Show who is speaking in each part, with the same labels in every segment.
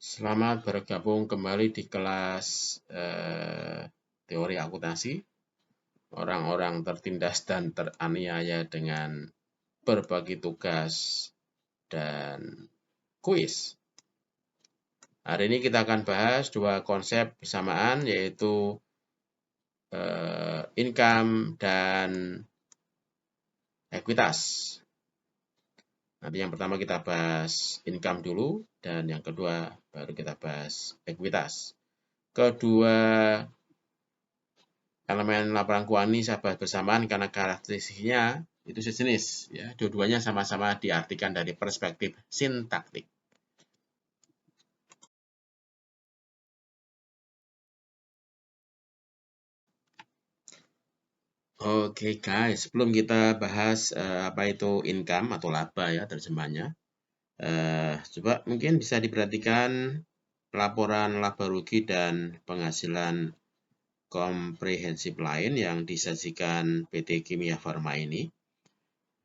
Speaker 1: Selamat bergabung kembali di kelas teori akuntansi. Orang-orang tertindas dan teraniaya dengan berbagi tugas dan kuis. Hari ini kita akan bahas dua konsep bersamaan, yaitu income dan ekuitas. Nanti yang pertama kita bahas income dulu, dan yang kedua baru kita bahas ekuitas. Kedua elemen laporan keuangan ini saya bahas bersamaan karena karakteristiknya itu sejenis, ya. Dua-duanya sama-sama diartikan dari perspektif sintaktik. Oke guys, sebelum kita bahas apa itu income atau laba ya terjemahnya, coba mungkin bisa diperhatikan laporan laba rugi dan penghasilan komprehensif lain yang disajikan PT Kimia Farma ini.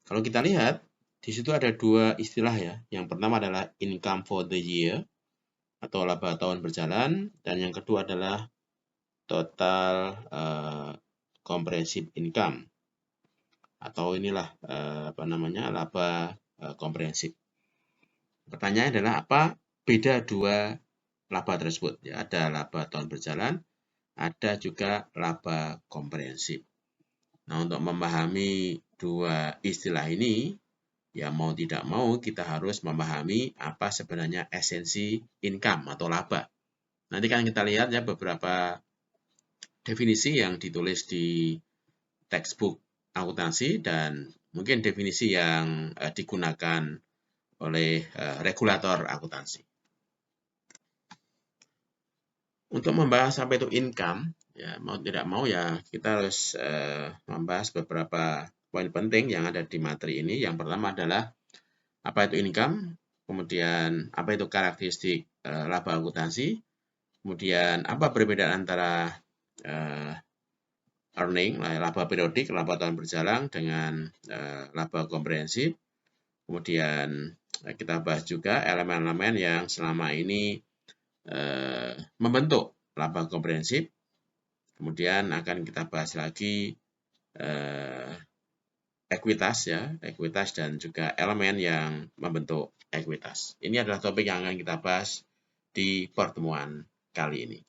Speaker 1: Kalau kita lihat, di situ ada dua istilah ya. Yang pertama adalah income for the year atau laba tahun berjalan, dan yang kedua adalah total comprehensive income atau inilah laba komprehensif. Pertanyaannya adalah apa beda dua laba tersebut? Ya, ada laba tahun berjalan, ada juga laba komprehensif. Nah, untuk memahami dua istilah ini, ya mau tidak mau kita harus memahami apa sebenarnya esensi income atau laba. Nanti kan kita lihat ya beberapa definisi yang ditulis di textbook akuntansi dan mungkin definisi yang digunakan oleh regulator akuntansi. Untuk membahas apa itu income, ya mau tidak mau ya kita harus membahas beberapa poin penting yang ada di materi ini. Yang pertama adalah apa itu income, kemudian apa itu karakteristik laba akuntansi, kemudian apa perbedaan antara earning, laba periodik, laba tahun berjalan dengan laba komprehensif. Kemudian kita bahas juga elemen-elemen yang selama ini membentuk laba komprehensif. Kemudian akan kita bahas lagi ekuitas ya, ekuitas dan juga elemen yang membentuk ekuitas. Ini adalah topik yang akan kita bahas di pertemuan kali ini.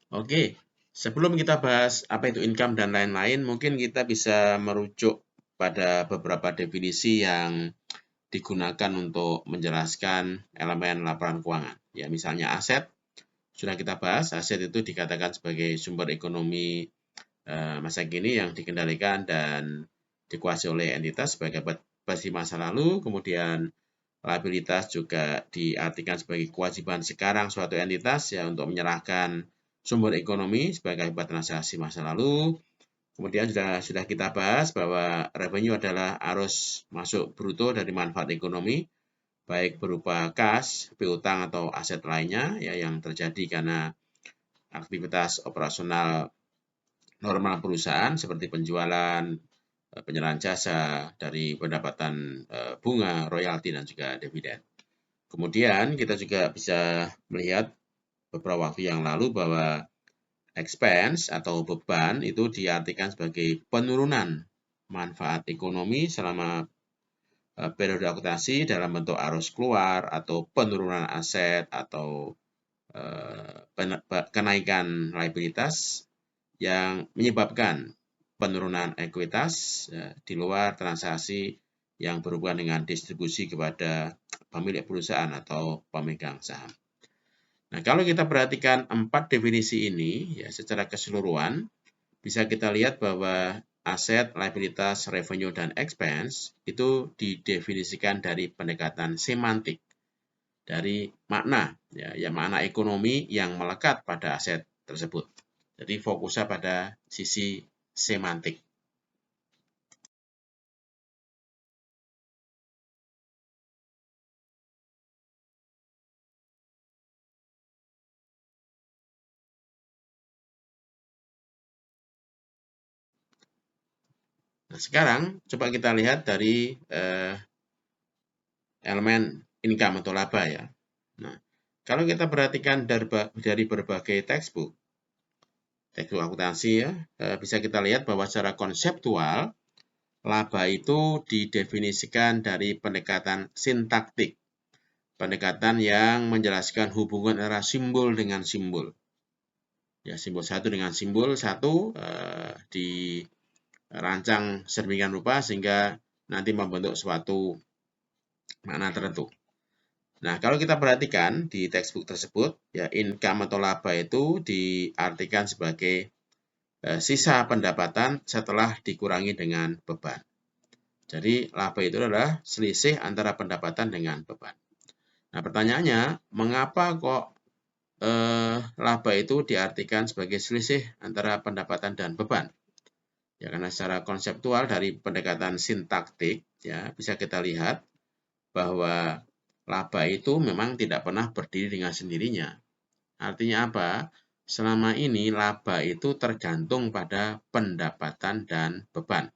Speaker 1: Oke, sebelum kita bahas apa itu income dan lain-lain, mungkin kita bisa merujuk pada beberapa definisi yang digunakan untuk menjelaskan elemen laporan keuangan. Ya, misalnya aset, sudah kita bahas, aset itu dikatakan sebagai sumber ekonomi masa kini yang dikendalikan dan dikuasai oleh entitas sebagai bagi masa lalu. Kemudian liabilitas juga diartikan sebagai kewajiban sekarang suatu entitas ya untuk menyerahkan sumber ekonomi sebagai akibat transaksi masa lalu. Kemudian sudah kita bahas bahwa revenue adalah arus masuk bruto dari manfaat ekonomi, baik berupa kas, piutang atau aset lainnya ya yang terjadi karena aktivitas operasional normal perusahaan seperti penjualan, penyerahan jasa dari pendapatan bunga, royalti, dan juga dividen. Kemudian kita juga bisa melihat beberapa waktu yang lalu bahwa expense atau beban itu diartikan sebagai penurunan manfaat ekonomi selama periode akuntansi dalam bentuk arus keluar atau penurunan aset atau kenaikan liabilitas yang menyebabkan penurunan ekuitas di luar transaksi yang berhubungan dengan distribusi kepada pemilik perusahaan atau pemegang saham. Nah, kalau kita perhatikan 4 definisi ini ya secara keseluruhan, bisa kita lihat bahwa aset, liabilitas, revenue, dan expense itu didefinisikan dari pendekatan semantik, dari makna, ya makna ekonomi yang melekat pada aset tersebut. Jadi fokusnya pada sisi semantik. Nah, sekarang coba kita lihat dari elemen income atau laba ya. Nah, kalau kita perhatikan dari berbagai textbook akuntansi ya, bisa kita lihat bahwa secara konseptual laba itu didefinisikan dari pendekatan sintaktik, pendekatan yang menjelaskan hubungan antara simbol dengan simbol. Ya, simbol satu dengan simbol satu dirancang sedemikian rupa sehingga nanti membentuk suatu makna tertentu. Nah, kalau kita perhatikan di textbook tersebut, ya income atau laba itu diartikan sebagai sisa pendapatan setelah dikurangi dengan beban. Jadi, laba itu adalah selisih antara pendapatan dengan beban. Nah, pertanyaannya, mengapa kok laba itu diartikan sebagai selisih antara pendapatan dan beban? Ya, karena secara konseptual dari pendekatan sintaktik, ya bisa kita lihat bahwa laba itu memang tidak pernah berdiri dengan sendirinya. Artinya apa? Selama ini laba itu tergantung pada pendapatan dan beban.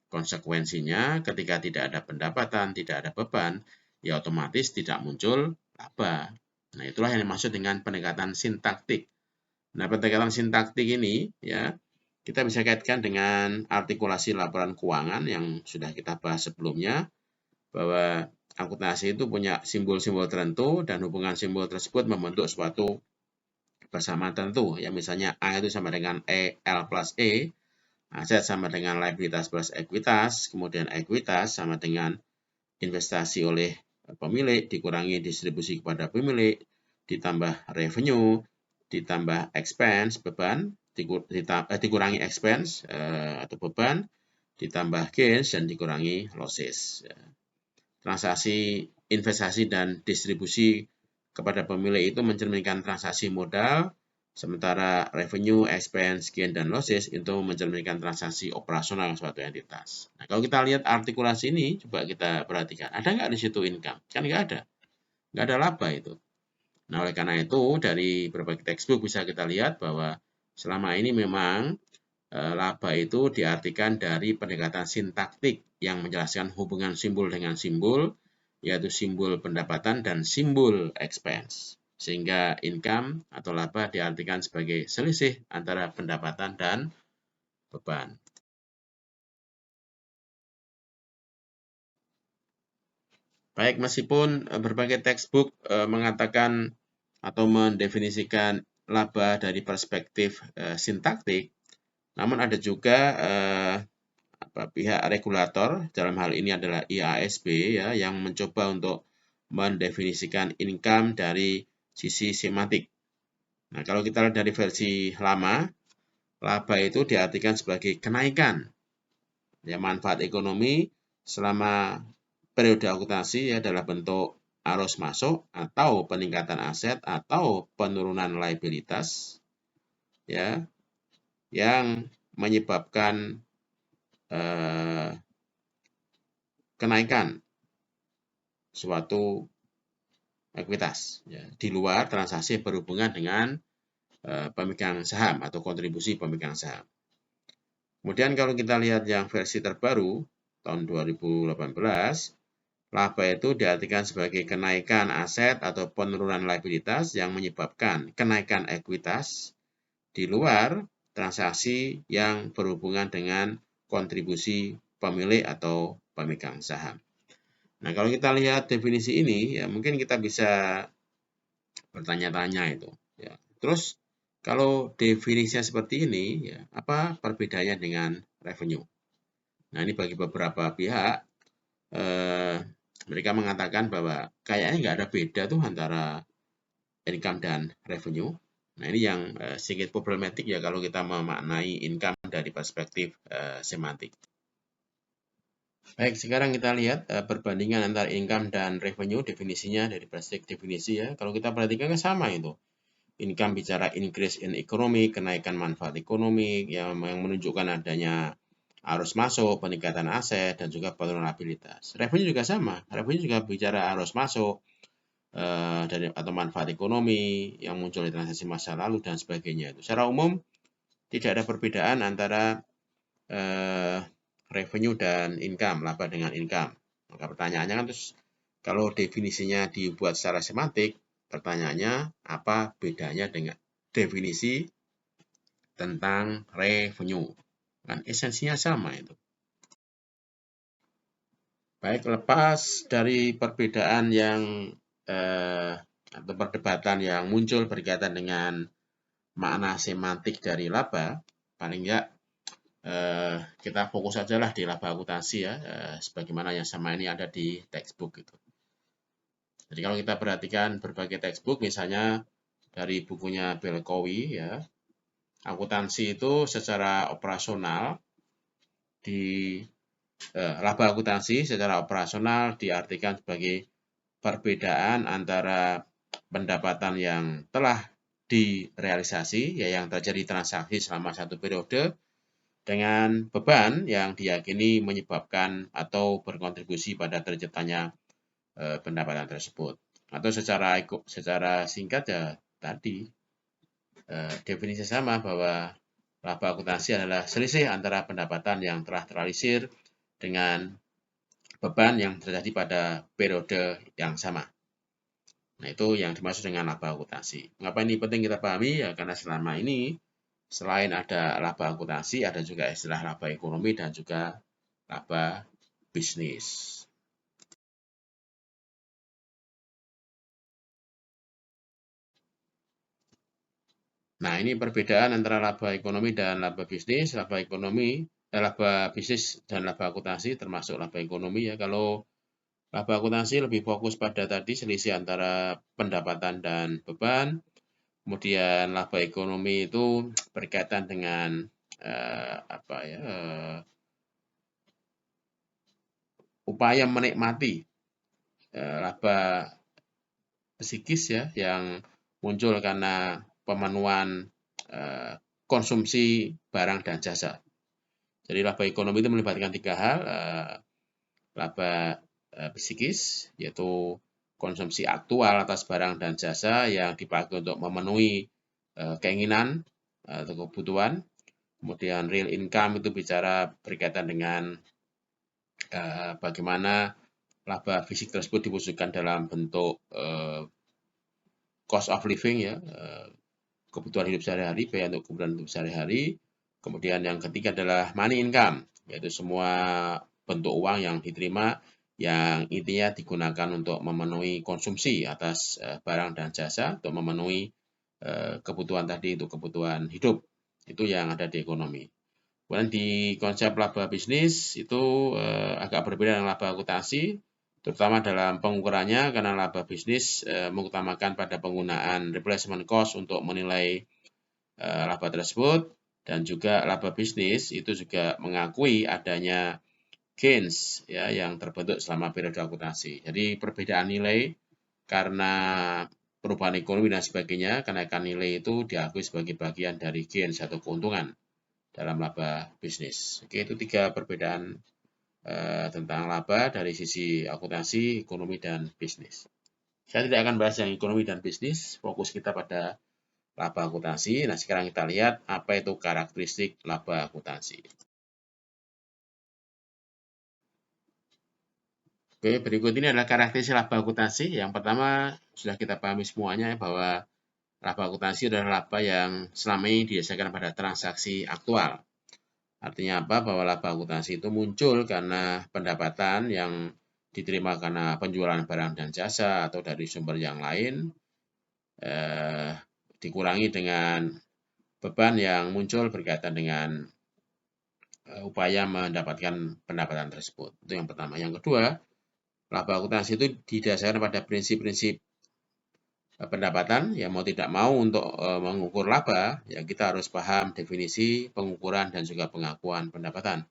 Speaker 1: Konsekuensinya ketika tidak ada pendapatan, tidak ada beban, ya otomatis tidak muncul laba. Nah, itulah yang dimaksud dengan pendekatan sintaktik. Nah, pendekatan sintaktik ini ya kita bisa kaitkan dengan artikulasi laporan keuangan yang sudah kita bahas sebelumnya, bahwa akuntansi itu punya simbol-simbol tertentu dan hubungan simbol tersebut membentuk suatu persamaan tertentu. Ya, misalnya A itu sama dengan L plus E, aset sama dengan liabilitas plus ekuitas, kemudian ekuitas sama dengan investasi oleh pemilik dikurangi distribusi kepada pemilik, ditambah revenue, ditambah expense beban, dikurangi expense atau beban, ditambah gains dan dikurangi losses. Transaksi investasi dan distribusi kepada pemilik itu mencerminkan transaksi modal, sementara revenue, expense, gain, dan losses itu mencerminkan transaksi operasional suatu entitas. Nah, kalau kita lihat artikulasi ini, coba kita perhatikan. Ada nggak di situ income? Kan nggak ada. Nggak ada laba itu. Nah, oleh karena itu, dari berbagai textbook bisa kita lihat bahwa selama ini memang laba itu diartikan dari pendekatan sintaktik yang menjelaskan hubungan simbol dengan simbol, yaitu simbol pendapatan dan simbol expense. Sehingga income atau laba diartikan sebagai selisih antara pendapatan dan beban. Baik, meskipun berbagai textbook mengatakan atau mendefinisikan laba dari perspektif sintaktik, namun ada juga pihak regulator, dalam hal ini adalah IASB ya, yang mencoba untuk mendefinisikan income dari sisi semantik. Nah, kalau kita lihat dari versi lama, laba itu diartikan sebagai kenaikan ya manfaat ekonomi selama periode akuntansi ya dalam bentuk arus masuk atau peningkatan aset atau penurunan liabilitas ya yang menyebabkan kenaikan suatu ekuitas ya, di luar transaksi berhubungan dengan pemegang saham atau kontribusi pemegang saham. Kemudian kalau kita lihat yang versi terbaru tahun 2018, laba itu diartikan sebagai kenaikan aset atau penurunan liabilitas yang menyebabkan kenaikan ekuitas di luar transaksi yang berhubungan dengan kontribusi pemilik atau pemegang saham. Nah, kalau kita lihat definisi ini, ya mungkin kita bisa bertanya-tanya itu. Ya. Terus, kalau definisinya seperti ini, ya apa perbedaannya dengan revenue? Nah, ini bagi beberapa pihak, mereka mengatakan bahwa kayaknya nggak ada beda tuh antara income dan revenue. Nah, ini yang sedikit problematik ya kalau kita memaknai income dari perspektif semantik. Baik, sekarang kita lihat perbandingan antara income dan revenue, definisinya dari perspektif definisi ya. Kalau kita perhatikan kan sama itu. Income bicara increase in economy, kenaikan manfaat ekonomi yang menunjukkan adanya arus masuk, peningkatan aset, dan juga penurunan liabilitas. Revenue juga sama. Revenue juga bicara arus masuk atau manfaat ekonomi yang muncul di transaksi masa lalu dan sebagainya. Secara umum tidak ada perbedaan antara revenue dan income, laba dengan income. Maka pertanyaannya kan terus kalau definisinya dibuat secara semantik, pertanyaannya apa bedanya dengan definisi tentang revenue? Kan esensinya sama itu. Baik, lepas dari perbedaan yang atau perdebatan yang muncul berkaitan dengan makna semantik dari laba, paling enggak kita fokus saja lah di laba akuntansi ya, sebagaimana yang sama ini ada di textbook gitu. Jadi kalau kita perhatikan berbagai textbook, misalnya dari bukunya Belkowi ya, akuntansi itu secara operasional di laba akuntansi secara operasional diartikan sebagai perbedaan antara pendapatan yang telah direalisasi, ya yang terjadi transaksi selama satu periode, dengan beban yang diyakini menyebabkan atau berkontribusi pada terciptanya pendapatan tersebut. Atau secara singkat ya tadi definisi sama bahwa laba akuntansi adalah selisih antara pendapatan yang telah terrealisir dengan beban yang terjadi pada periode yang sama. Nah, itu yang dimaksud dengan laba akuntansi. Mengapa ini penting kita pahami? Ya, karena selama ini selain ada laba akuntansi, ada juga istilah laba ekonomi dan juga laba bisnis. Nah, ini perbedaan antara laba ekonomi dan laba bisnis. Laba bisnis dan laba akuntansi termasuk laba ekonomi ya. Kalau laba akuntansi lebih fokus pada tadi selisih antara pendapatan dan beban. Kemudian laba ekonomi itu berkaitan dengan upaya menikmati laba psikis ya yang muncul karena pemenuhan konsumsi barang dan jasa. Jadi laba ekonomi itu melibatkan tiga hal, laba psikis yaitu konsumsi aktual atas barang dan jasa yang dipakai untuk memenuhi keinginan atau kebutuhan. Kemudian real income itu bicara berkaitan dengan bagaimana laba fisik tersebut diwujudkan dalam bentuk cost of living ya, kebutuhan hidup sehari-hari, biaya untuk kebutuhan hidup sehari-hari. Kemudian yang ketiga adalah money income, yaitu semua bentuk uang yang diterima yang intinya digunakan untuk memenuhi konsumsi atas barang dan jasa, untuk memenuhi kebutuhan tadi, untuk kebutuhan hidup. Itu yang ada di ekonomi. Kemudian di konsep laba bisnis itu agak berbeda dengan laba akuntansi, terutama dalam pengukurannya karena laba bisnis mengutamakan pada penggunaan replacement cost untuk menilai laba tersebut, dan juga laba bisnis itu juga mengakui adanya gains ya yang terbentuk selama periode akuntansi. Jadi perbedaan nilai karena perubahan ekonomi dan sebagainya, kenaikan nilai itu diakui sebagai bagian dari gains atau keuntungan dalam laba bisnis. Oke, itu tiga perbedaan tentang laba dari sisi akuntansi, ekonomi, dan bisnis. Saya tidak akan bahas yang ekonomi dan bisnis, fokus kita pada laba akuntansi. Nah, sekarang kita lihat apa itu karakteristik laba akuntansi. Oke, berikut ini adalah karakteristik laba akuntansi. Yang pertama, sudah kita pahami semuanya bahwa laba akuntansi adalah laba yang selama ini didasarkan pada transaksi aktual. Artinya apa? Bahwa laba akuntansi itu muncul karena pendapatan yang diterima karena penjualan barang dan jasa atau dari sumber yang lain dikurangi dengan beban yang muncul berkaitan dengan upaya mendapatkan pendapatan tersebut. Itu yang pertama. Yang kedua, laba akuntansi itu didasarkan pada prinsip-prinsip pendapatan, ya mau tidak mau untuk mengukur laba, ya kita harus paham definisi, pengukuran, dan juga pengakuan pendapatan.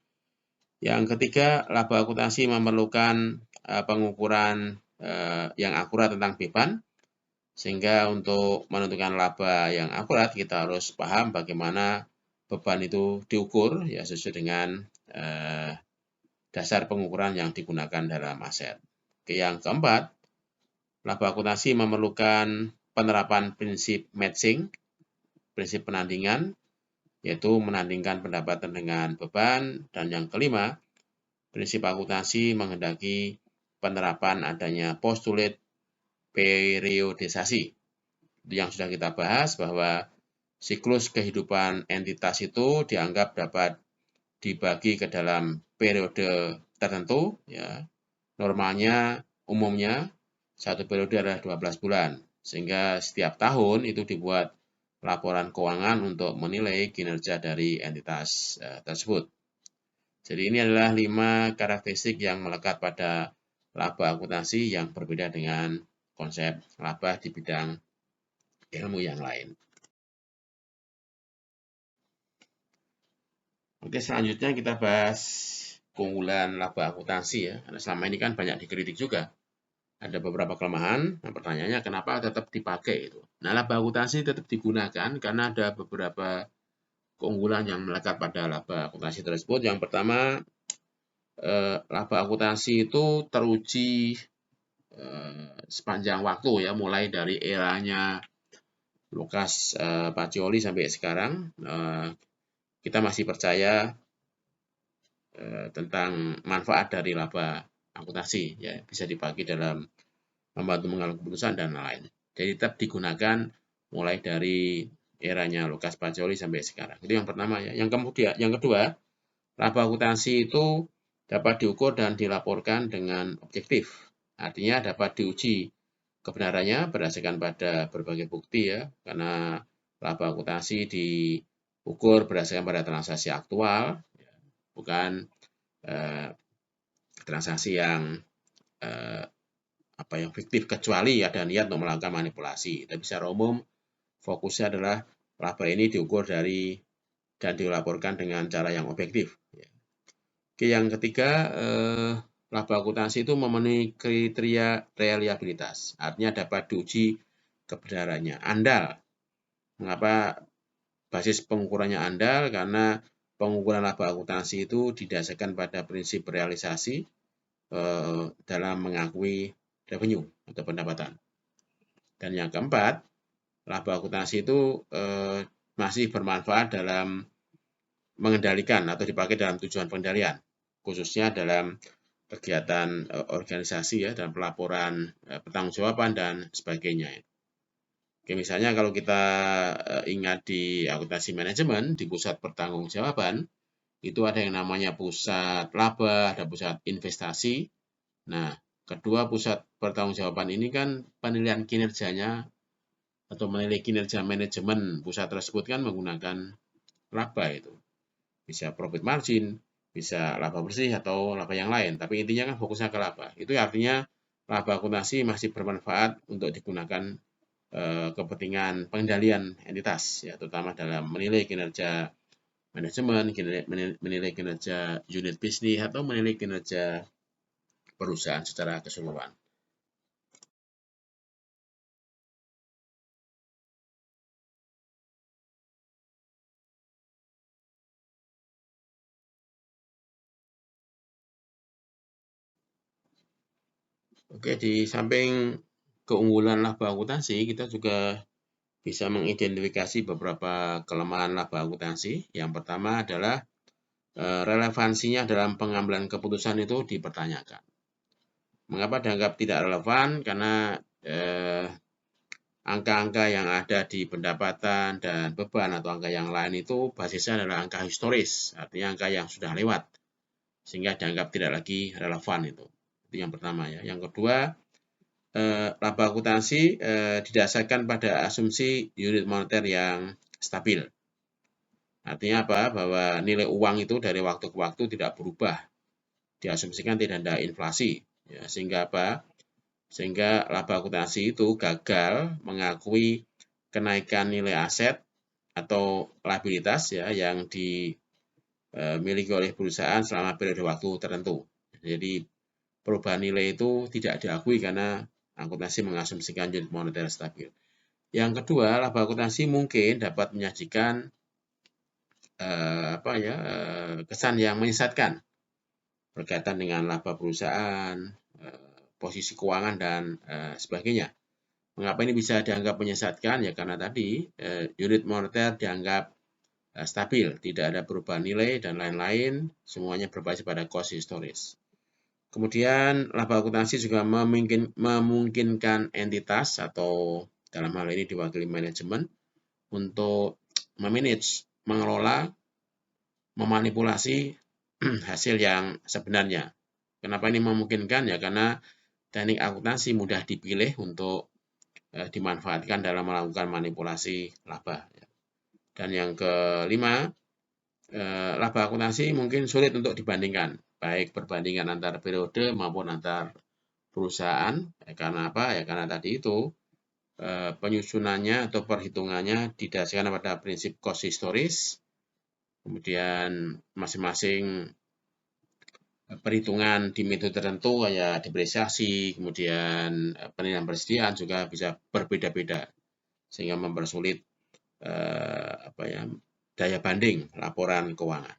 Speaker 1: Yang ketiga, laba akuntansi memerlukan pengukuran yang akurat tentang beban, sehingga untuk menentukan laba yang akurat kita harus paham bagaimana beban itu diukur ya sesuai dengan dasar pengukuran yang digunakan dalam aset. Oke, yang keempat, laba akuntansi memerlukan penerapan prinsip matching, prinsip penandingan, yaitu menandingkan pendapatan dengan beban. Dan yang kelima, prinsip akuntansi menghendaki penerapan adanya postulate periodisasi. Yang sudah kita bahas bahwa siklus kehidupan entitas itu dianggap dapat dibagi ke dalam periode tertentu, ya. Normalnya, umumnya, satu periode adalah 12 bulan, sehingga setiap tahun itu dibuat laporan keuangan untuk menilai kinerja dari entitas tersebut. Jadi ini adalah 5 karakteristik yang melekat pada laba akuntansi yang berbeda dengan konsep laba di bidang ilmu yang lain. Oke, selanjutnya kita bahas keunggulan laba akuntansi ya. Karena selama ini kan banyak dikritik juga. Ada beberapa kelemahan. Nah, pertanyaannya kenapa tetap dipakai itu? Nah, laba akuntansi tetap digunakan karena ada beberapa keunggulan yang melekat pada laba akuntansi tersebut. Yang pertama, laba akuntansi itu teruji sepanjang waktu ya, mulai dari eranya Lukas Pacioli sampai sekarang. Kita masih percaya tentang manfaat dari laba akuntansi ya, bisa dipakai dalam membantu mengambil keputusan dan lain. Jadi tetap digunakan mulai dari eranya Lukas Pacioli sampai sekarang. Itu yang pertama ya. Yang kedua, laba akuntansi itu dapat diukur dan dilaporkan dengan objektif. Artinya dapat diuji kebenarannya berdasarkan pada berbagai bukti ya, karena laba akuntansi diukur berdasarkan pada transaksi aktual, bukan transaksi yang fiktif, kecuali ada niat untuk melakukan manipulasi. Tapi secara umum fokusnya adalah laba ini diukur dari dan dilaporkan dengan cara yang objektif. Oke, yang ketiga, laba akuntansi itu memenuhi kriteria reliabilitas, artinya dapat diuji kebenarannya. Andal. Mengapa basis pengukurannya andal? Karena pengukuran laba akuntansi itu didasarkan pada prinsip realisasi dalam mengakui revenue atau pendapatan. Dan yang keempat, laba akuntansi itu masih bermanfaat dalam mengendalikan atau dipakai dalam tujuan pengendalian, khususnya dalam kegiatan organisasi ya, dan pelaporan pertanggungjawaban dan sebagainya. Oke, misalnya kalau kita ingat di akuntansi manajemen, di pusat pertanggungjawaban, itu ada yang namanya pusat laba, ada pusat investasi. Nah, kedua pusat pertanggungjawaban ini kan penilaian kinerjanya atau menilai kinerja manajemen pusat tersebut kan menggunakan laba itu. Bisa profit margin, bisa laba bersih atau laba yang lain. Tapi intinya kan fokusnya ke laba. Itu artinya laba akuntansi masih bermanfaat untuk digunakan kepentingan pengendalian entitas, ya, terutama dalam menilai kinerja manajemen, menilai kinerja unit bisnis, atau menilai kinerja perusahaan secara keseluruhan. Oke, di samping keunggulan laba akuntansi, kita juga bisa mengidentifikasi beberapa kelemahan laba akuntansi. Yang pertama adalah relevansinya dalam pengambilan keputusan itu dipertanyakan. Mengapa dianggap tidak relevan? Karena angka-angka yang ada di pendapatan dan beban atau angka yang lain itu basisnya adalah angka historis, artinya angka yang sudah lewat, sehingga dianggap tidak lagi relevan itu. Itu yang pertama ya. Yang kedua, laba akuntansi didasarkan pada asumsi unit moneter yang stabil. Artinya apa? Bahwa nilai uang itu dari waktu ke waktu tidak berubah. Diasumsikan tidak ada inflasi. Ya, sehingga apa? Sehingga laba akuntansi itu gagal mengakui kenaikan nilai aset atau liabilitas ya yang dimiliki oleh perusahaan selama periode waktu tertentu. Jadi perubahan nilai itu tidak diakui karena akuntansi mengasumsikan unit moneter stabil. Yang kedua, laba akuntansi mungkin dapat menyajikan kesan yang menyesatkan berkaitan dengan laba perusahaan, posisi keuangan dan sebagainya. Mengapa ini bisa dianggap menyesatkan? Ya karena tadi unit moneter dianggap stabil, tidak ada perubahan nilai dan lain-lain, semuanya berbasis pada cost historis. Kemudian laba akuntansi juga memungkinkan entitas atau dalam hal ini diwakili manajemen untuk memanage, mengelola, memanipulasi hasil yang sebenarnya. Kenapa ini memungkinkan? Ya karena teknik akuntansi mudah dipilih untuk dimanfaatkan dalam melakukan manipulasi laba. Dan yang kelima, laba akuntansi mungkin sulit untuk dibandingkan, baik perbandingan antar periode maupun antar perusahaan. Karena apa? Ya karena tadi itu penyusunannya atau perhitungannya didasarkan pada prinsip cost historis, kemudian masing-masing perhitungan di metode tertentu kayak depresiasi, kemudian penilaian persediaan juga bisa berbeda-beda sehingga mempersulit daya banding laporan keuangan.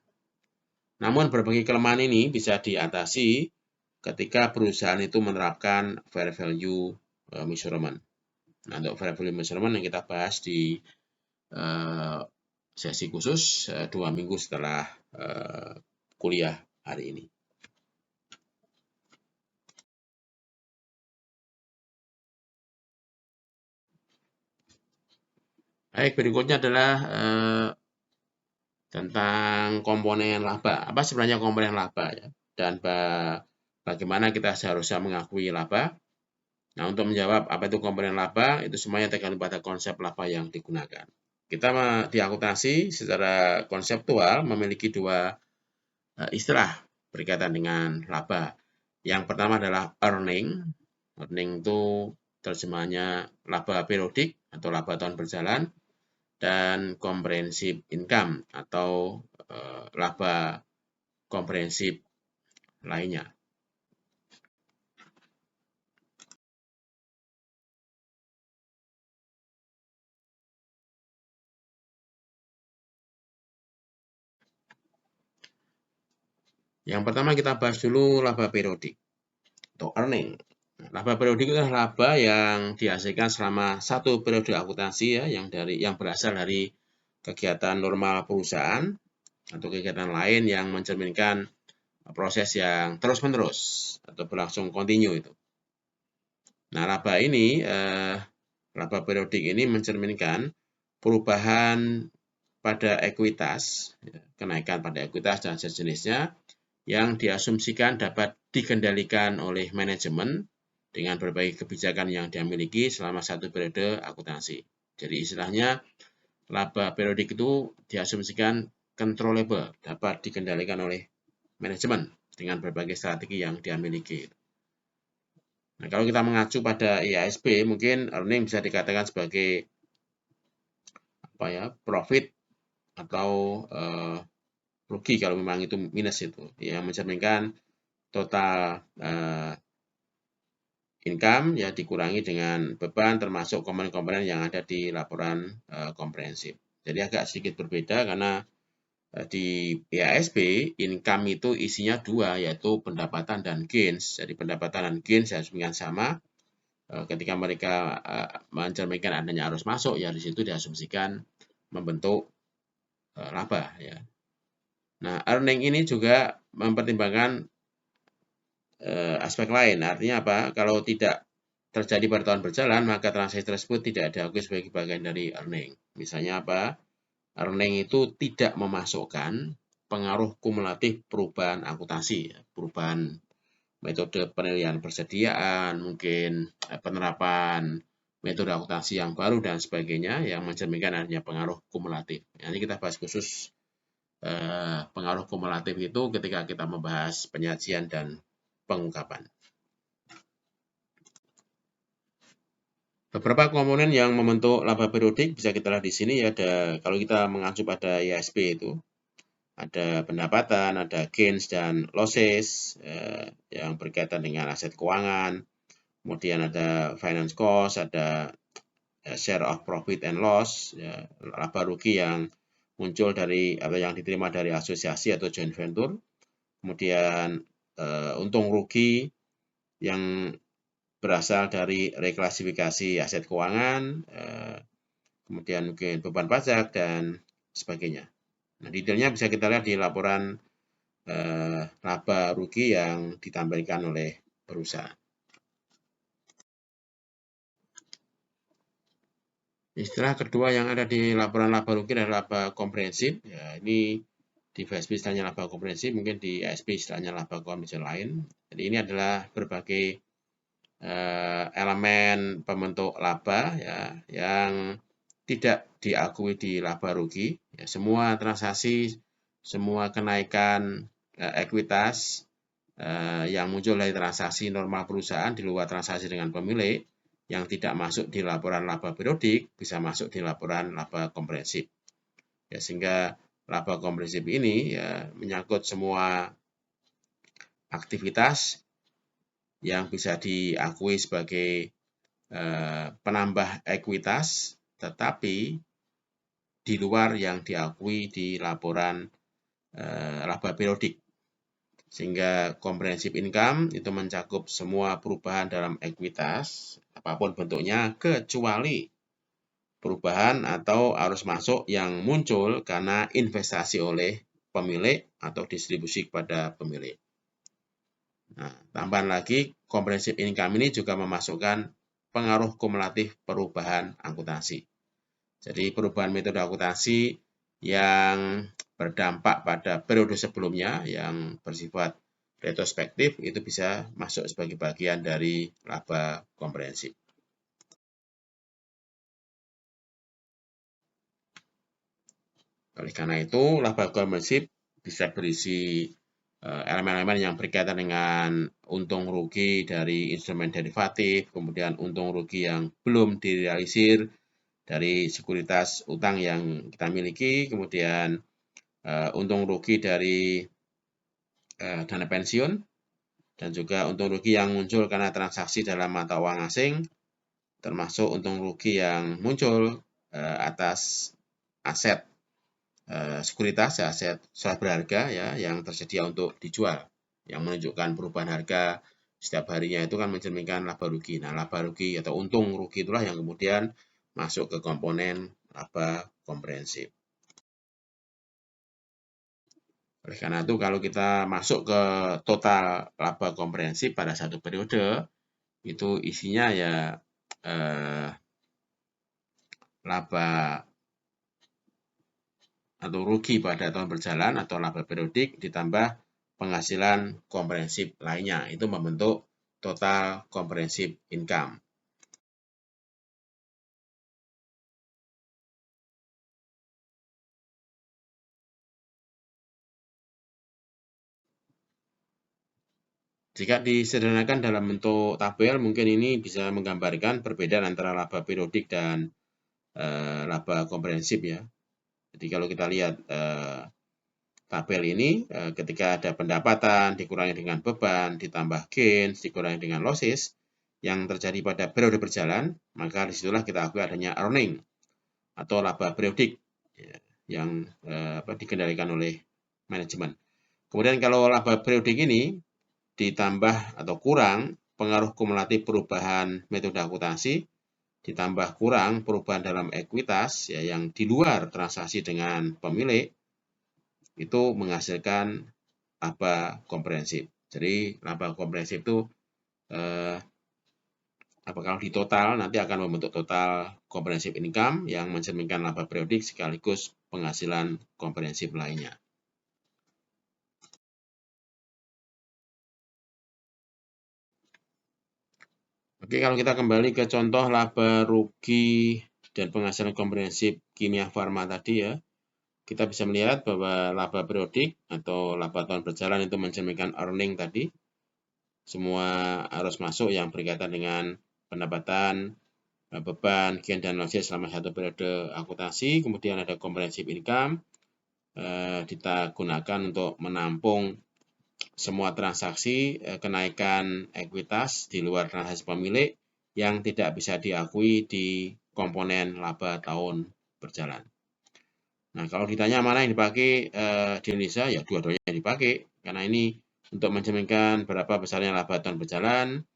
Speaker 1: Namun berbagai kelemahan ini bisa diatasi ketika perusahaan itu menerapkan fair value measurement. Nah, untuk fair value measurement yang kita bahas di sesi khusus 2 minggu setelah kuliah hari ini. Baik, berikutnya adalah tentang komponen laba. Apa sebenarnya komponen laba ya? Dan bagaimana kita seharusnya mengakui laba? Nah, untuk menjawab apa itu komponen laba, itu semuanya tergantung pada konsep laba yang digunakan. Kita di akuntansi secara konseptual memiliki dua istilah berkaitan dengan laba. Yang pertama adalah earning. Earning itu terjemahannya laba periodik atau laba tahun berjalan, dan comprehensive income atau laba komprehensif lainnya. Yang pertama kita bahas dulu laba periodik atau earning. Laba periodik itu adalah laba yang dihasilkan selama satu periode akuntansi ya, yang berasal dari kegiatan normal perusahaan atau kegiatan lain yang mencerminkan proses yang terus-menerus atau berlangsung kontinu itu. Nah, laba periodik ini mencerminkan perubahan pada ekuitas, kenaikan pada ekuitas dan sejenisnya yang diasumsikan dapat dikendalikan oleh manajemen dengan berbagai kebijakan yang dia miliki selama satu periode akuntansi. Jadi istilahnya laba periodik itu diasumsikan controllable, dapat dikendalikan oleh manajemen dengan berbagai strategi yang dia miliki. Nah, kalau kita mengacu pada IASB, mungkin earning bisa dikatakan sebagai profit atau rugi kalau memang itu minus itu, yang mencerminkan total income ya dikurangi dengan beban termasuk komponen-komponen yang ada di laporan komprehensif. Jadi agak sedikit berbeda karena di IASB income itu isinya dua, yaitu pendapatan dan gains. Jadi pendapatan dan gains harus sama. Ketika mereka mencerminkan adanya arus masuk, ya di situ diasumsikan membentuk laba ya. Nah, earning ini juga mempertimbangkan aspek lain. Artinya apa? Kalau tidak terjadi pada tahun berjalan, maka transaksi tersebut tidak diakui sebagai bagian dari earning. Misalnya apa? Earning itu tidak memasukkan pengaruh kumulatif perubahan akuntansi, perubahan metode penilaian persediaan, mungkin penerapan metode akuntansi yang baru dan sebagainya yang mencerminkan adanya pengaruh kumulatif. Nanti kita bahas khusus pengaruh kumulatif itu ketika kita membahas penyajian dan pengungkapan. Beberapa komponen yang membentuk laba periodik bisa kita lihat di sini ya. Kalau kita mengacu pada IASB itu ada pendapatan, ada gains dan losses yang berkaitan dengan aset keuangan, kemudian ada finance cost, ada share of profit and loss, ya, laba rugi yang muncul dari atau yang diterima dari asosiasi atau joint venture, kemudian untung rugi yang berasal dari reklasifikasi aset keuangan, kemudian mungkin beban pajak dan sebagainya. Nah, detailnya bisa kita lihat di laporan laba rugi yang ditampilkan oleh perusahaan. Istilah kedua yang ada di laporan laba rugi adalah laba komprehensif. Ya, ini di VSB istilahnya laba komprehensif, mungkin di ASP istilahnya laba komprehensif lain. Jadi ini adalah berbagai elemen pembentuk laba ya yang tidak diakui di laba rugi. Ya, semua transaksi, semua kenaikan ekuitas yang muncul dari transaksi normal perusahaan di luar transaksi dengan pemilik yang tidak masuk di laporan laba periodik bisa masuk di laporan laba komprehensif. Ya, sehingga laba komprehensif ini ya menyangkut semua aktivitas yang bisa diakui sebagai penambah ekuitas, tetapi di luar yang diakui di laporan laba periodik. Sehingga comprehensive income itu mencakup semua perubahan dalam ekuitas, apapun bentuknya, kecuali perubahan atau arus masuk yang muncul karena investasi oleh pemilik atau distribusi kepada pemilik. Nah, tambahan lagi, comprehensive income ini juga memasukkan pengaruh kumulatif perubahan akuntansi. Jadi perubahan metode akuntansi yang berdampak pada periode sebelumnya yang bersifat retrospektif itu bisa masuk sebagai bagian dari laba komprehensif. Oleh karena itu, laba komprehensif bisa berisi elemen-elemen yang berkaitan dengan untung rugi dari instrumen derivatif, kemudian untung rugi yang belum direalisir dari sekuritas utang yang kita miliki, kemudian untung rugi dari dana pensiun, dan juga untung rugi yang muncul karena transaksi dalam mata uang asing, termasuk untung rugi yang muncul atas aset sekuritas, aset surat berharga ya yang tersedia untuk dijual, yang menunjukkan perubahan harga setiap harinya itu kan mencerminkan laba rugi. Nah, laba rugi atau untung rugi itulah yang kemudian masuk ke komponen laba komprehensif. Oleh karena itu, kalau kita masuk ke total laba komprehensif pada satu periode, itu isinya ya laba atau rugi pada tahun berjalan atau laba periodik ditambah penghasilan komprehensif lainnya. Itu membentuk total comprehensive income. Jika disederhanakan dalam bentuk tabel, mungkin ini bisa menggambarkan perbedaan antara laba periodik dan laba komprehensif ya. Jadi kalau kita lihat tabel ini, ketika ada pendapatan dikurangi dengan beban, ditambah gains, dikurangi dengan losses, yang terjadi pada periode berjalan, maka disitulah kita akui adanya earning atau laba periodik ya, yang dikendalikan oleh manajemen. Kemudian kalau laba periodik ini ditambah atau kurang pengaruh kumulatif perubahan metode akuntansi, ditambah kurang perubahan dalam ekuitas ya, yang di luar transaksi dengan pemilik, itu menghasilkan laba komprehensif. Jadi laba komprehensif itu kalau di total nanti akan membentuk total comprehensive income yang mencerminkan laba periodik sekaligus penghasilan komprehensif lainnya. Oke, kalau kita kembali ke contoh laba rugi dan penghasilan komprehensif Kimia Farma tadi ya, kita bisa melihat bahwa laba periodik atau laba tahun berjalan itu mencerminkan earning tadi. Semua arus masuk yang berkaitan dengan pendapatan, beban, gain, dan losses selama satu periode akuntansi. Kemudian ada comprehensive income, kita gunakan untuk menampung semua transaksi kenaikan ekuitas di luar transaksi pemilik yang tidak bisa diakui di komponen laba tahun berjalan. Nah, kalau ditanya mana yang dipakai di Indonesia, ya dua-duanya dipakai. Karena ini untuk mencerminkan berapa besarnya laba tahun berjalan,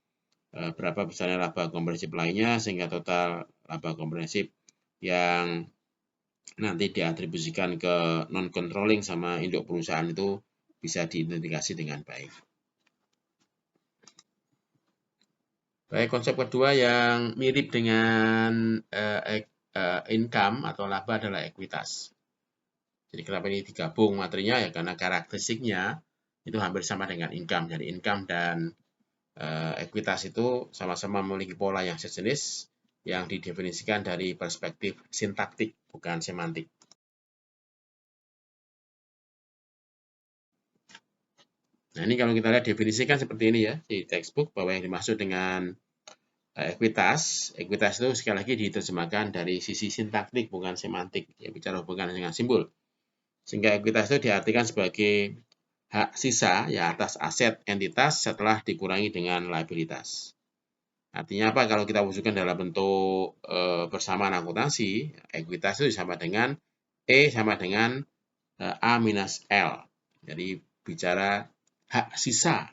Speaker 1: berapa besarnya laba komprehensif lainnya, sehingga total laba komprehensif yang nanti diatribusikan ke non-controlling sama induk perusahaan itu bisa diidentifikasi dengan baik. Baik, konsep kedua yang mirip dengan income atau laba adalah ekuitas. Jadi kenapa ini digabung materinya ya karena karakteristiknya itu hampir sama dengan income. Jadi income dan ekuitas itu sama-sama memiliki pola yang sejenis yang didefinisikan dari perspektif sintaktik, bukan semantik. Nah, ini kalau kita lihat definisikan seperti ini ya di textbook, bahwa yang dimaksud dengan ekuitas itu sekali lagi diterjemahkan dari sisi sintaktik, bukan semantik, ya bicara hubungan dengan simbol. Sehingga ekuitas itu diartikan sebagai hak sisa ya atas aset entitas setelah dikurangi dengan liabilitas. Artinya apa? Kalau kita wujudkan dalam bentuk persamaan akuntansi, ekuitas itu sama dengan E sama dengan A minus L. Jadi bicara hak sisa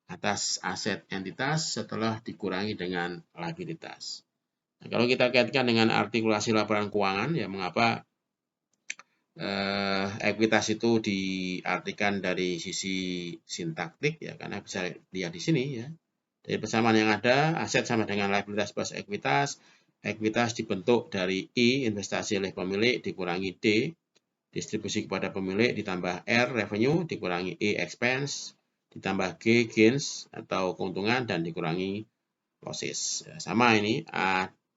Speaker 1: atas aset entitas setelah dikurangi dengan liabilitas. Nah, kalau kita kaitkan dengan artikulasi laporan keuangan, ya mengapa ekuitas itu diartikan dari sisi sintaktik ya, karena bisa lihat di sini ya. Dari persamaan yang ada, aset sama dengan liabilitas plus ekuitas. Ekuitas dibentuk dari I, investasi oleh pemilik, dikurangi D, distribusi kepada pemilik, ditambah R, revenue, dikurangi E, expense, ditambah G, gains atau keuntungan, dan dikurangi losses. Ya, sama ini,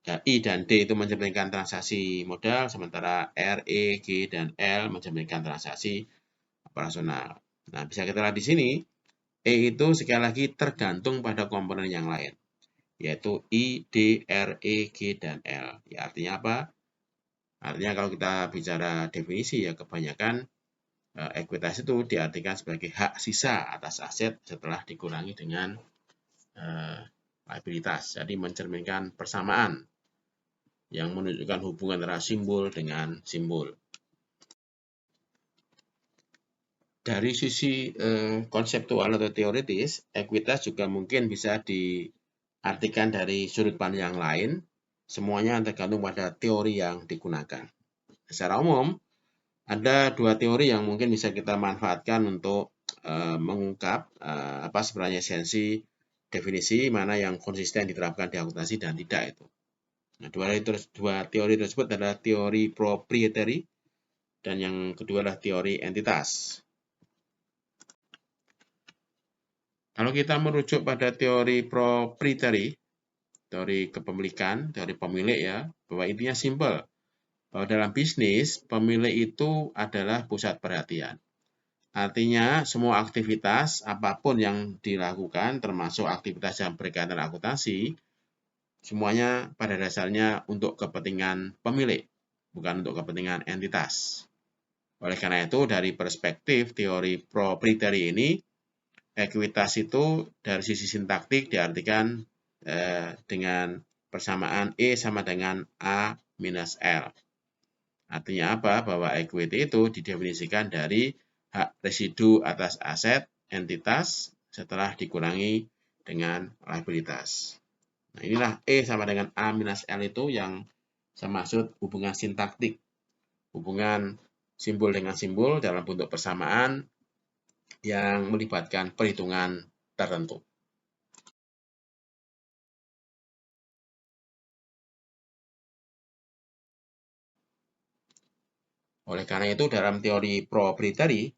Speaker 1: I dan D itu mencerminkan transaksi modal, sementara R, E, G, dan L mencerminkan transaksi operasional. Nah, bisa kita lihat di sini, E itu sekali lagi tergantung pada komponen yang lain, yaitu I, D, R, E, G, dan L. Ya, artinya apa? Artinya kalau kita bicara definisi ya kebanyakan ekuitas itu diartikan sebagai hak sisa atas aset setelah dikurangi dengan liabilitas. Jadi mencerminkan persamaan yang menunjukkan hubungan antara simbol dengan simbol. Dari sisi konseptual atau teoritis, ekuitas juga mungkin bisa diartikan dari sudut pandang yang lain. Semuanya tergantung pada teori yang digunakan. Secara umum, ada dua teori yang mungkin bisa kita manfaatkan untuk mengungkap apa sebenarnya esensi definisi mana yang konsisten diterapkan di akuntansi dan tidak itu. Nah, dua teori tersebut adalah teori proprietary dan yang kedua adalah teori entitas. Kalau kita merujuk pada teori proprietary, teori kepemilikan, teori pemilik ya, bahwa intinya simpel. Bahwa dalam bisnis, pemilik itu adalah pusat perhatian. Artinya, semua aktivitas, apapun yang dilakukan, termasuk aktivitas yang berkaitan dengan akuntansi, semuanya pada dasarnya untuk kepentingan pemilik, bukan untuk kepentingan entitas. Oleh karena itu, dari perspektif teori proprietary ini, ekuitas itu dari sisi sintaktik diartikan dengan persamaan E sama dengan A minus L. Artinya apa? Bahwa equity itu didefinisikan dari hak residu atas aset entitas setelah dikurangi dengan liabilitas. Nah, inilah E sama dengan A minus L itu yang saya maksud hubungan sintaktik. Hubungan simbol dengan simbol dalam bentuk persamaan yang melibatkan perhitungan tertentu. Oleh karena itu, dalam teori proprietary,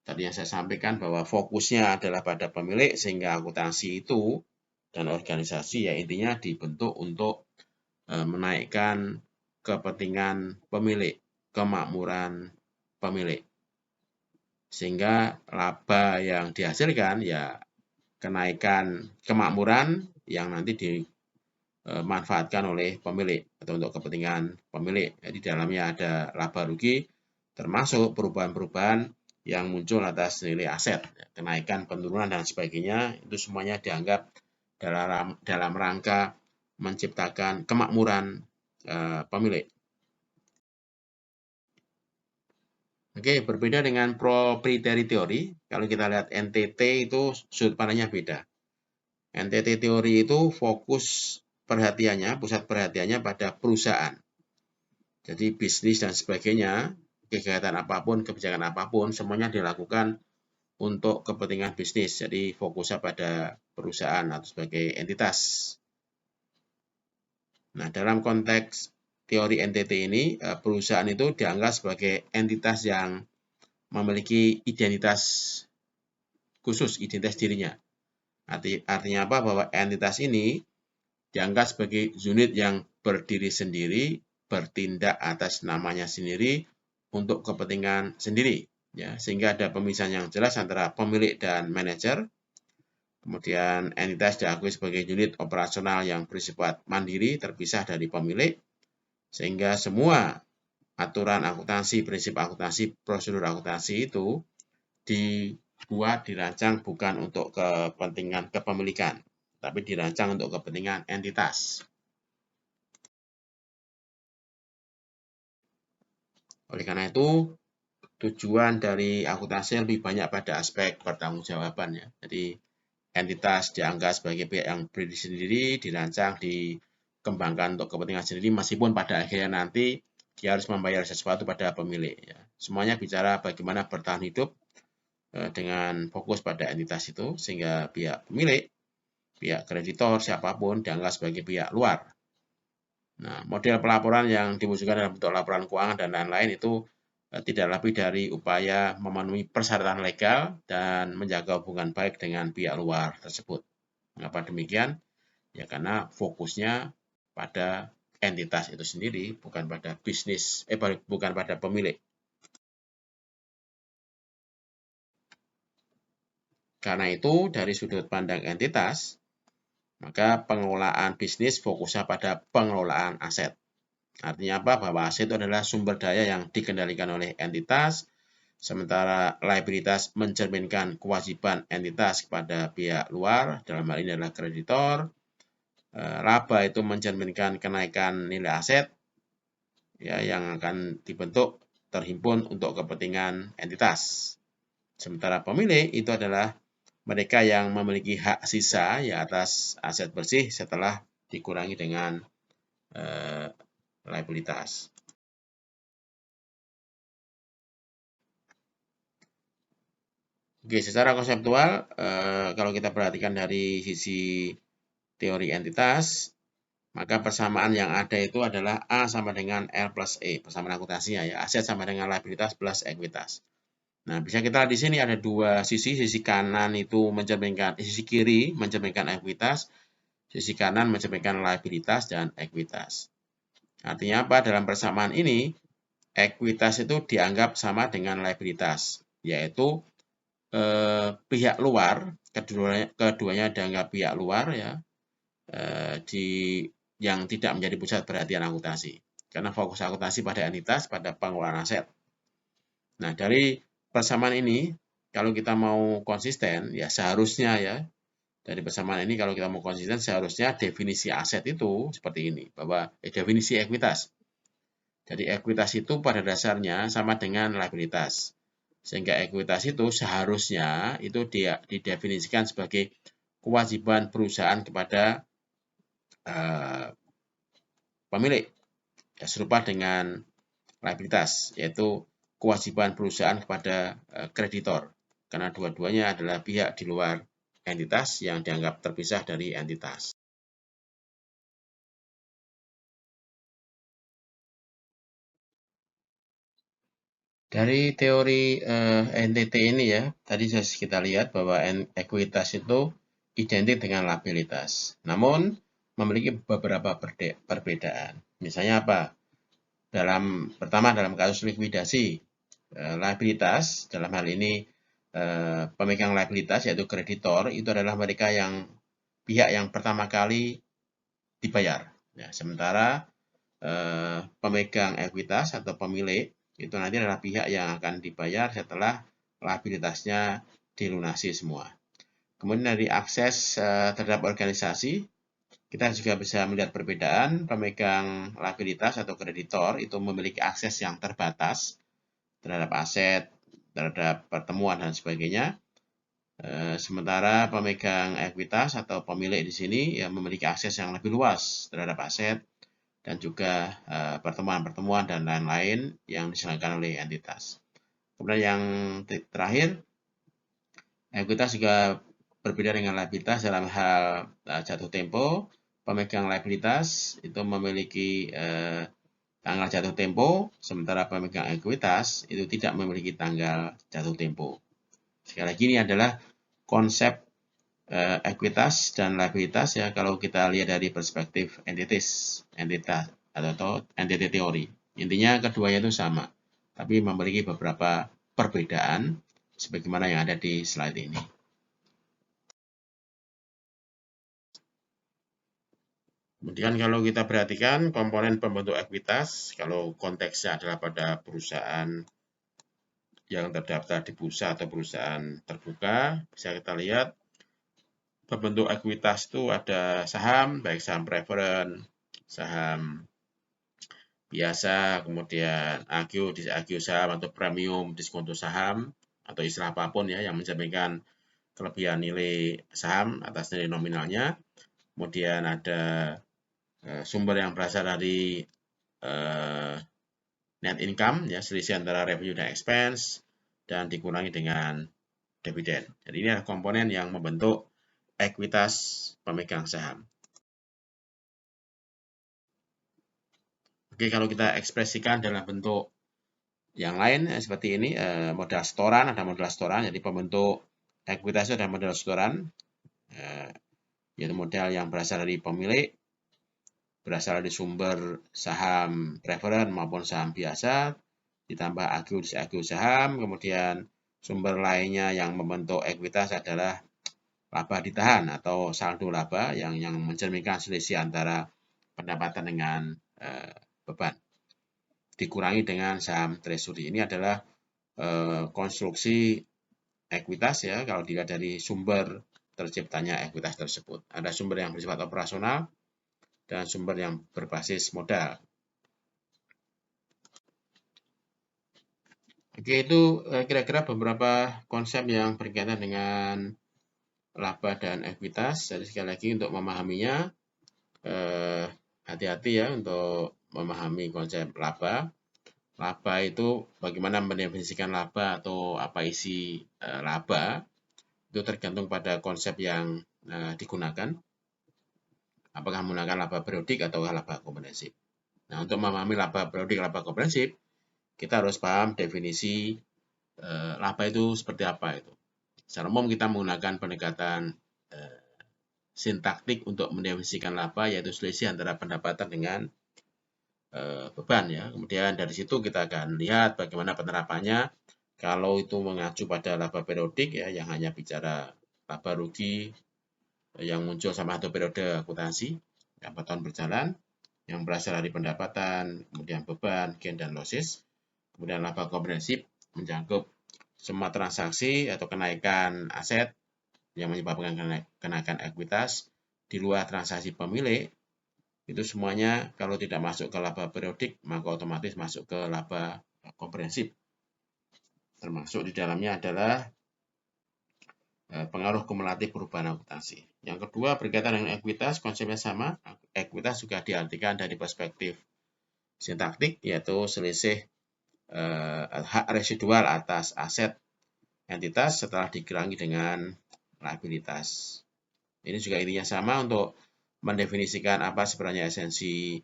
Speaker 1: tadi yang saya sampaikan bahwa fokusnya adalah pada pemilik, sehingga akuntansi itu dan organisasi ya intinya dibentuk untuk menaikkan kepentingan pemilik, kemakmuran pemilik. Sehingga laba yang dihasilkan ya kenaikan kemakmuran yang nanti dimanfaatkan oleh pemilik atau untuk kepentingan pemilik. Jadi dalamnya ada laba rugi termasuk perubahan-perubahan yang muncul atas nilai aset, kenaikan, penurunan dan sebagainya, itu semuanya dianggap dalam rangka menciptakan kemakmuran pemilik. Oke, berbeda dengan proprietary theory, kalau kita lihat NTT itu sudut pandangnya beda. NTT teori itu fokus perhatiannya, pusat perhatiannya pada perusahaan. Jadi bisnis dan sebagainya, kegiatan apapun, kebijakan apapun, semuanya dilakukan untuk kepentingan bisnis. Jadi fokusnya pada perusahaan atau sebagai entitas. Nah, dalam konteks teori NTT ini, perusahaan itu dianggap sebagai entitas yang memiliki identitas khusus, identitas dirinya. Artinya apa? Bahwa entitas ini dianggap sebagai unit yang berdiri sendiri, bertindak atas namanya sendiri untuk kepentingan sendiri, ya, sehingga ada pemisahan yang jelas antara pemilik dan manajer. Kemudian entitas diakui sebagai unit operasional yang bersifat mandiri, terpisah dari pemilik, sehingga semua aturan akuntansi, prinsip akuntansi, prosedur akuntansi itu dibuat, dirancang bukan untuk kepentingan kepemilikan, tapi dirancang untuk kepentingan entitas. Oleh karena itu, tujuan dari akuntansi lebih banyak pada aspek pertanggungjawaban, ya. Jadi entitas dianggap sebagai pihak yang berdiri sendiri, dirancang, dikembangkan untuk kepentingan sendiri, meskipun pada akhirnya nanti dia harus membayar sesuatu pada pemilik. Ya. Semuanya bicara bagaimana bertahan hidup dengan fokus pada entitas itu, sehingga pihak pemilik, pihak kreditor, siapapun dianggap sebagai pihak luar. Nah, model pelaporan yang diwujudkan dalam bentuk laporan keuangan dan lain-lain itu tidak lebih dari upaya memenuhi persyaratan legal dan menjaga hubungan baik dengan pihak luar tersebut. Mengapa demikian? Ya karena fokusnya pada entitas itu sendiri, bukan pada bisnis, bukan pada pemilik. Karena itu, dari sudut pandang entitas, maka pengelolaan bisnis fokusnya pada pengelolaan aset. Artinya apa? Bahwa aset itu adalah sumber daya yang dikendalikan oleh entitas, sementara liabilitas mencerminkan kewajiban entitas kepada pihak luar, dalam hal ini adalah kreditor. Laba itu mencerminkan kenaikan nilai aset ya, yang akan dibentuk terhimpun untuk kepentingan entitas. Sementara pemilik itu adalah mereka yang memiliki hak sisa ya atas aset bersih setelah dikurangi dengan liabilitas. Oke, secara konseptual, kalau kita perhatikan dari sisi teori entitas, maka persamaan yang ada itu adalah A sama dengan L plus E, persamaan akuntansinya ya, aset sama dengan liabilitas plus ekuitas. Nah, bisa kita lihat di sini ada dua sisi kanan itu mencerminkan, sisi kiri mencerminkan ekuitas, sisi kanan mencerminkan liabilitas dan ekuitas. Artinya apa? Dalam persamaan ini, ekuitas itu dianggap sama dengan liabilitas, yaitu pihak luar, keduanya dianggap pihak luar ya, yang tidak menjadi pusat perhatian akuntansi. Karena fokus akuntansi pada entitas, pada pengelolaan aset. Nah, dari persamaan ini, kalau kita mau konsisten, ya seharusnya ya, dari persamaan ini kalau kita mau konsisten, seharusnya definisi aset itu seperti ini, bahwa definisi ekuitas. Jadi ekuitas itu pada dasarnya sama dengan liabilitas. Sehingga ekuitas itu seharusnya itu didefinisikan sebagai kewajiban perusahaan kepada pemilik, ya, serupa dengan liabilitas, yaitu kewajiban perusahaan kepada kreditor, karena dua-duanya adalah pihak di luar entitas yang dianggap terpisah dari entitas. Dari teori NTT ini ya, tadi kita lihat bahwa ekuitas itu identik dengan liabilitas. Namun memiliki beberapa perbedaan. Misalnya apa? Pertama dalam kasus likuidasi, liabilitas dalam hal ini pemegang liabilitas yaitu kreditor itu adalah mereka yang pihak yang pertama kali dibayar. Ya, sementara pemegang ekuitas atau pemilik itu nanti adalah pihak yang akan dibayar setelah liabilitasnya dilunasi semua. Kemudian dari akses terhadap organisasi, kita juga bisa melihat perbedaan. Pemegang liabilitas atau kreditor itu memiliki akses yang terbatas terhadap aset, terhadap pertemuan dan sebagainya. Sementara pemegang ekuitas atau pemilik di sini ya memiliki akses yang lebih luas terhadap aset, dan juga pertemuan-pertemuan dan lain-lain yang diselenggarakan oleh entitas. Kemudian yang terakhir, ekuitas juga berbeda dengan liabilitas dalam hal jatuh tempo. Pemegang liabilitas itu memiliki tanggal jatuh tempo, sementara pemegang ekuitas itu tidak memiliki tanggal jatuh tempo. Sekali lagi ini adalah konsep ekuitas dan liabilitas ya kalau kita lihat dari perspektif entitas atau entity teori. Intinya keduanya itu sama, tapi memiliki beberapa perbedaan sebagaimana yang ada di slide ini. Kemudian kalau kita perhatikan komponen pembentuk ekuitas, kalau konteksnya adalah pada perusahaan yang terdaftar di bursa atau perusahaan terbuka, bisa kita lihat pembentuk ekuitas itu ada saham, baik saham preferen, saham biasa, kemudian agio saham atau premium diskonto saham, atau istilah apapun ya yang mencerminkan kelebihan nilai saham atas nilai nominalnya. Kemudian ada sumber yang berasal dari net income, ya selisih antara revenue dan expense, dan dikurangi dengan dividen. Jadi ini adalah komponen yang membentuk ekuitas pemegang saham. Oke, kalau kita ekspresikan dalam bentuk yang lain seperti ini, modal setoran, ada modal setoran, jadi pembentuk ekuitas itu ada modal setoran, yaitu modal yang berasal dari pemilik, berasal dari sumber saham preferen maupun saham biasa, ditambah agio saham, kemudian sumber lainnya yang membentuk ekuitas adalah laba ditahan atau saldo laba yang mencerminkan selisih antara pendapatan dengan beban. Dikurangi dengan saham treasury. Ini adalah konstruksi ekuitas ya kalau dilihat dari sumber terciptanya ekuitas tersebut. Ada sumber yang bersifat operasional dan sumber yang berbasis modal. Oke, itu kira-kira beberapa konsep yang berkaitan dengan laba dan ekuitas. Jadi sekali lagi untuk memahaminya, hati-hati ya untuk memahami konsep laba. Laba itu bagaimana mendefinisikan laba atau apa isi laba, itu tergantung pada konsep yang digunakan. Apakah menggunakan laba periodik atau laba komprehensif. Nah, untuk memahami laba periodik, laba komprehensif, kita harus paham definisi laba itu seperti apa itu. Secara umum kita menggunakan pendekatan sintaktik untuk mendefinisikan laba, yaitu selisih antara pendapatan dengan beban ya. Kemudian dari situ kita akan lihat bagaimana penerapannya. Kalau itu mengacu pada laba periodik ya, yang hanya bicara laba rugi yang muncul sama satu periode akuntansi, 4 tahun berjalan, yang berasal dari pendapatan, kemudian beban, gain dan losses. Kemudian laba komprehensif mencakup semua transaksi atau kenaikan aset yang menyebabkan kenaikan ekuitas di luar transaksi pemilik. Itu semuanya kalau tidak masuk ke laba periodik, maka otomatis masuk ke laba komprehensif. Termasuk di dalamnya adalah pengaruh kumulatif perubahan akuntansi. Yang kedua berkaitan dengan ekuitas, konsepnya sama. Ekuitas juga diartikan dari perspektif sintaktik, yaitu selisih hak residual atas aset entitas setelah dikurangi dengan liabilitas. Ini juga intinya sama untuk mendefinisikan apa sebenarnya esensi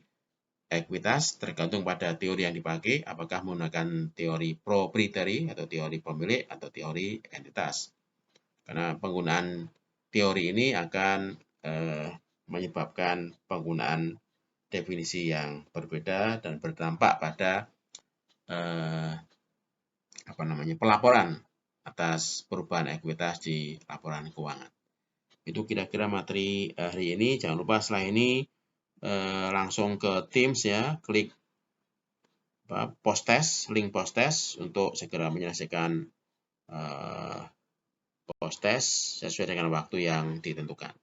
Speaker 1: ekuitas, tergantung pada teori yang dipakai, apakah menggunakan teori proprietary atau teori pemilik atau teori entitas. Karena penggunaan teori ini akan menyebabkan penggunaan definisi yang berbeda dan berdampak pada pelaporan atas perubahan ekuitas di laporan keuangan. Itu kira-kira materi hari ini. Jangan lupa setelah ini langsung ke Teams ya, klik link post test untuk segera menyelesaikan post test sesuai dengan waktu yang ditentukan.